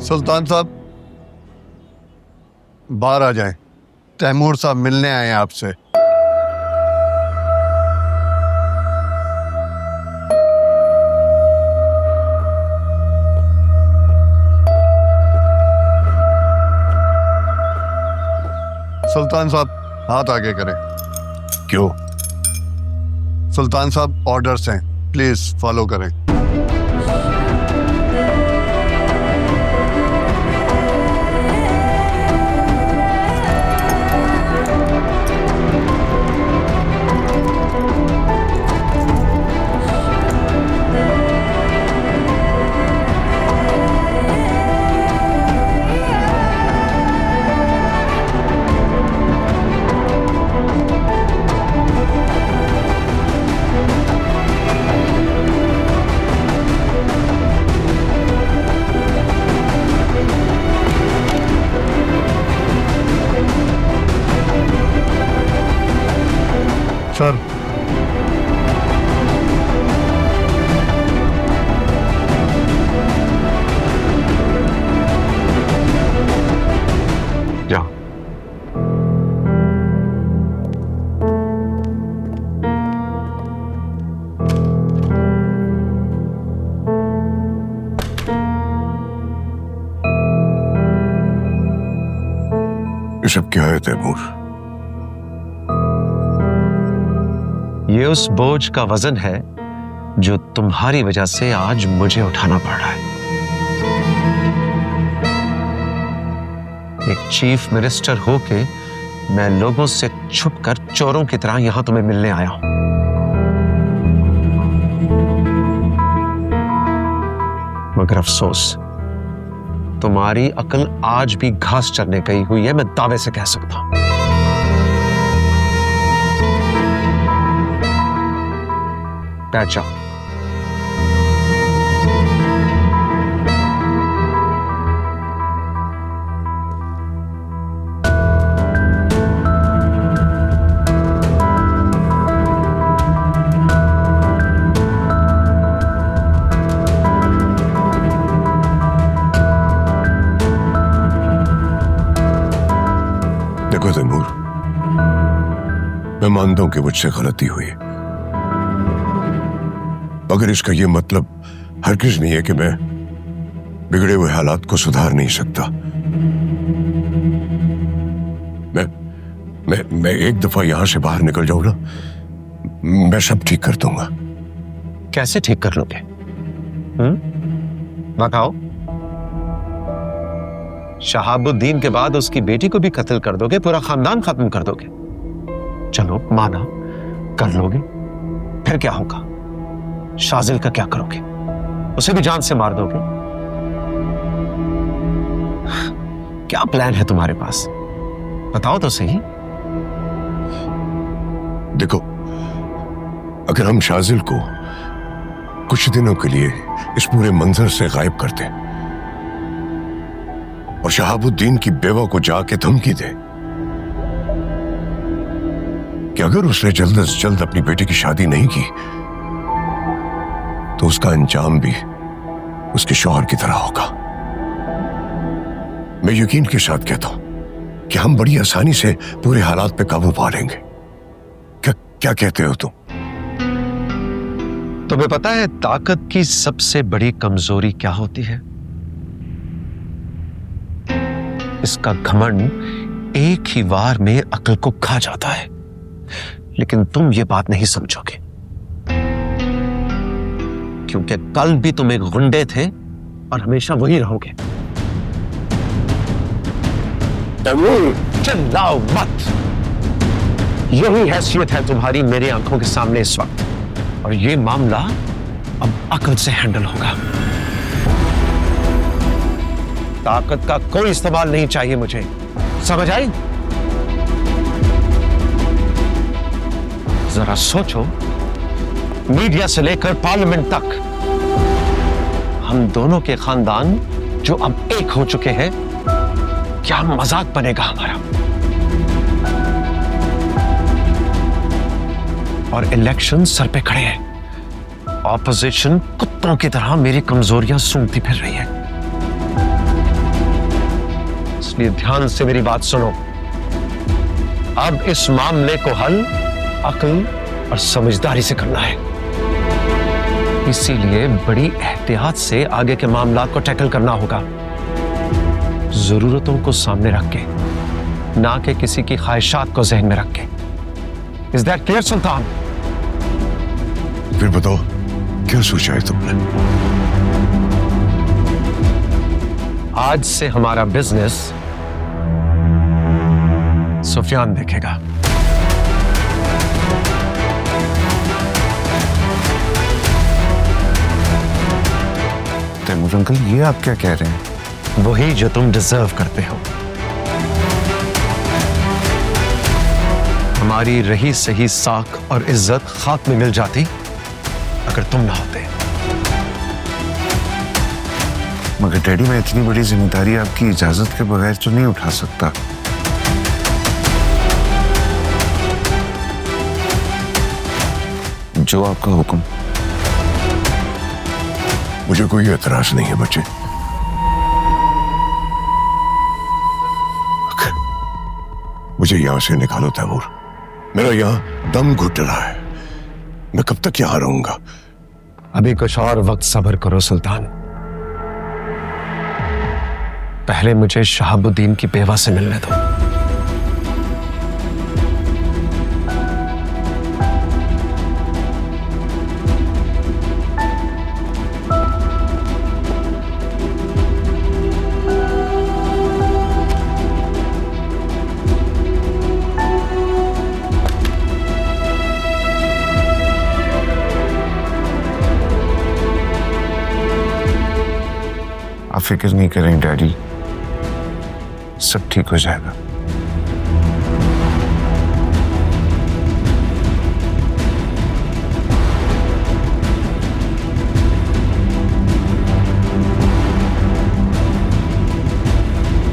सुल्तान साहब बाहर आ जाएं। तैमूर साहब मिलने आए हैं आपसे। सुल्तान साहब हाथ आगे करें। क्यों? सुल्तान साहब ऑर्डर्स हैं, प्लीज फॉलो करें। सर जाओ। ये सब क्या है तैमूर? ये उस बोझ का वजन है जो तुम्हारी वजह से आज मुझे उठाना पड़ रहा है। एक चीफ मिनिस्टर होके मैं लोगों से छुपकर चोरों की तरह यहां तुम्हें मिलने आया हूं। मगर अफसोस, तुम्हारी अकल आज भी घास चरने गई हुई है, मैं दावे से कह सकता हूं। बैठ जाओ। देखो तैमूर, मैं मानता हूं कि मुझसे गलती हुई, मगर इसका यह मतलब हरगिज नहीं है कि मैं बिगड़े हुए हालात को सुधार नहीं सकता। मैं एक दफा यहां से बाहर निकल जाऊं ना, मैं सब ठीक कर दूंगा। कैसे ठीक कर लोगे? बताओ। शहाबुद्दीन के बाद उसकी बेटी को भी कत्ल कर दोगे, पूरा खानदान खत्म कर दोगे। चलो माना कर लोगे, फिर क्या होगा? शाजिल का क्या करोगे? उसे भी जान से मार दोगे? क्या प्लान है तुम्हारे पास? बताओ तो सही। देखो, अगर हम शाजिल को कुछ दिनों के लिए इस पूरे मंजर से गायब करते और शहाबुद्दीन की बेवा को जाके धमकी दे कि अगर उसने जल्द से जल्द अपनी बेटी की शादी नहीं की तो उसका अंजाम भी उसके शौहर की तरह होगा। मैं यकीन के साथ कहता हूं कि हम बड़ी आसानी से पूरे हालात पे काबू पा लेंगे। क्या कहते हो तुम? तुम्हें पता है ताकत की सबसे बड़ी कमजोरी क्या होती है? इसका घमंड एक ही वार में अक्ल को खा जाता है। लेकिन तुम ये बात नहीं समझोगे, क्योंकि कल भी तुम एक गुंडे थे और हमेशा वही रहोगे। चिल्लाओ मत। यही हैसियत है तुम्हारी मेरी आंखों के सामने इस वक्त, और ये मामला अब अकल से हैंडल होगा। ताकत का कोई इस्तेमाल नहीं चाहिए मुझे, समझ आई? जरा सोचो, मीडिया से लेकर पार्लियामेंट तक हम दोनों के खानदान जो अब एक हो चुके हैं, क्या मजाक बनेगा हमारा? और इलेक्शन सर पे खड़े हैं। ऑपोजिशन कुत्तों की तरह मेरी कमजोरियां सूंघती फिर रही है। इसलिए ध्यान से मेरी बात सुनो। अब इस मामले को हल अक्ल और समझदारी से करना है, इसीलिए बड़ी एहतियात से आगे के मामलात को टैकल करना होगा, जरूरतों को सामने रख के, ना कि किसी की ख्वाहिशात को जहन में रख के। इज दैट क्लियर सुल्तान? फिर बताओ क्या सोचा है तुमने? आज से हमारा बिजनेस सुफियान देखेगा। तैमूर अंकल, ये आप क्या कह रहे हैं? वही जो तुम डिजर्व करते हो। हमारी रही सही साख और इज्जत खाक में मिल जाती अगर तुम ना होते। मगर डैडी, मैं इतनी बड़ी जिम्मेदारी आपकी इजाजत के बगैर तो नहीं उठा सकता। जो आपका हुक्म। मुझे कोई एतराज नहीं है बच्चे, मुझे यहां से निकालो तैमूर। मेरा यहां दम घुट रहा है, मैं कब तक यहां रहूंगा? अभी कुछ और वक्त सब्र करो सुल्तान। पहले मुझे शहाबुद्दीन की बेवा से मिलने दो। आप फिक्र नहीं करें डैडी, सब ठीक हो जाएगा।